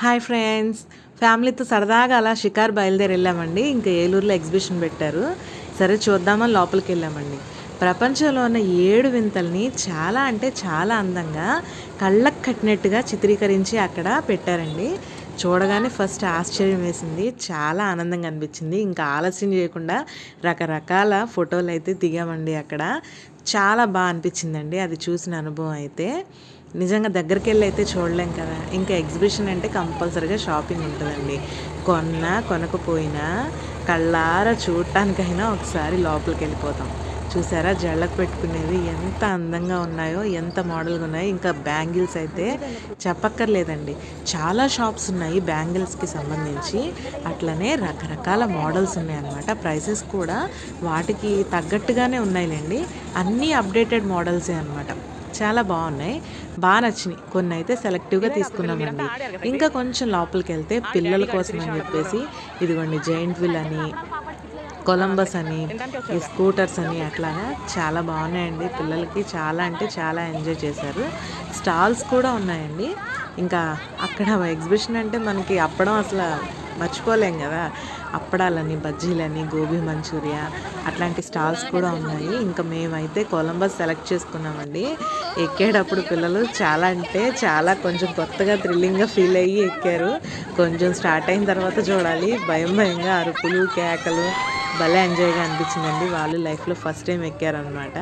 Hi friends, ఫ్యామిలీతో సరదాగా అలా షికార్ బయలుదేరి వెళ్ళామండి. ఇంకా ఏలూరులో ఎగ్జిబిషన్ పెట్టారు. సరే చూద్దామని లోపలికి వెళ్ళామండి. ప్రపంచంలో ఉన్న 7 వింతల్ని చాలా అంటే చాలా అందంగా కళ్ళకు కట్టినట్టుగా చిత్రీకరించి అక్కడ పెట్టారండి. చూడగానే ఫస్ట్ ఆశ్చర్యం వేసింది, చాలా ఆనందంగా అనిపించింది. ఇంకా ఆలస్యం చేయకుండా రకరకాల ఫోటోలు అయితే దిగామండి. అక్కడ చాలా బాగా అనిపించిందండి అది చూసిన అనుభవం అయితే. నిజంగా దగ్గరికి వెళ్ళి అయితే చూడలేం కదా. ఇంకా ఎగ్జిబిషన్ అంటే కంపల్సరీగా షాపింగ్ ఉంటుందండి. కొనకపోయినా కళ్ళారా చూడటానికైనా ఒకసారి లోపలికి వెళ్ళిపోతాం. చూసారా జళ్ళకు పెట్టుకునేవి ఎంత అందంగా ఉన్నాయో, ఎంత మోడల్గా ఉన్నాయో. ఇంకా బ్యాంగిల్స్ అయితే చెప్పక్కర్లేదండి, చాలా షాప్స్ ఉన్నాయి బ్యాంగిల్స్కి సంబంధించి. అట్లనే రకరకాల మోడల్స్ ఉన్నాయన్నమాట. ప్రైసెస్ కూడా వాటికి తగ్గట్టుగానే ఉన్నాయిలేండి. అన్నీ అప్డేటెడ్ మోడల్సే అనమాట. చాలా బాగున్నాయి, బాగా నచ్చినాయి. కొన్ని అయితే సెలెక్టివ్గా తీసుకున్నామండి. ఇంకా కొంచెం లోపలికి వెళ్తే పిల్లల కోసం అని చెప్పేసి ఇదిగోండి జైంట్ వీల్ అని, కొలంబస్ అని, ఈ స్కూటర్స్ అని అట్లాగా చాలా బాగున్నాయండి. పిల్లలకి చాలా అంటే చాలా ఎంజాయ్ చేశారు. స్టాల్స్ కూడా ఉన్నాయండి. ఇంకా అక్కడ ఎగ్జిబిషన్ అంటే మనకి అప్పడం అసలు మర్చిపోలేం కదా. అప్పడాలని, బజ్జీలని, గోబీ మంచూరియా అట్లాంటి స్టాల్స్ కూడా ఉన్నాయి. ఇంకా మేమైతే కొలంబస్ సెలెక్ట్ చేసుకున్నామండి. ఎక్కేటప్పుడు పిల్లలు చాలా అంటే చాలా కొంచెం కొత్తగా థ్రిల్లింగ్గా ఫీల్ అయ్యి ఎక్కారు. కొంచెం స్టార్ట్ అయిన తర్వాత చూడాలి, భయంగా అరుపులు కేకలు భలే ఎంజాయ్గా అనిపించిందండి. వాళ్ళు లైఫ్లో ఫస్ట్ టైం ఎక్కారనమాట.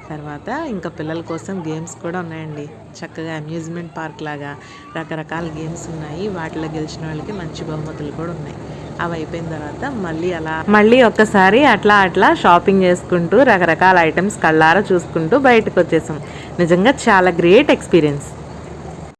తర్వాత ఇంకా పిల్లల కోసం గేమ్స్ కూడా ఉన్నాయండి. చక్కగా అమ్యూజ్మెంట్ పార్క్ లాగా రకరకాల గేమ్స్ ఉన్నాయి. వాటిలో గెలిచిన వాళ్ళకి మంచి బహుమతులు కూడా ఉన్నాయి. అవి అయిపోయిన తర్వాత మళ్ళీ ఒక్కసారి అట్లా షాపింగ్ చేసుకుంటూ రకరకాల ఐటమ్స్ కళ్ళారా చూసుకుంటూ బయటకు వచ్చేసాం. నిజంగా చాలా గ్రేట్ ఎక్స్పీరియన్స్.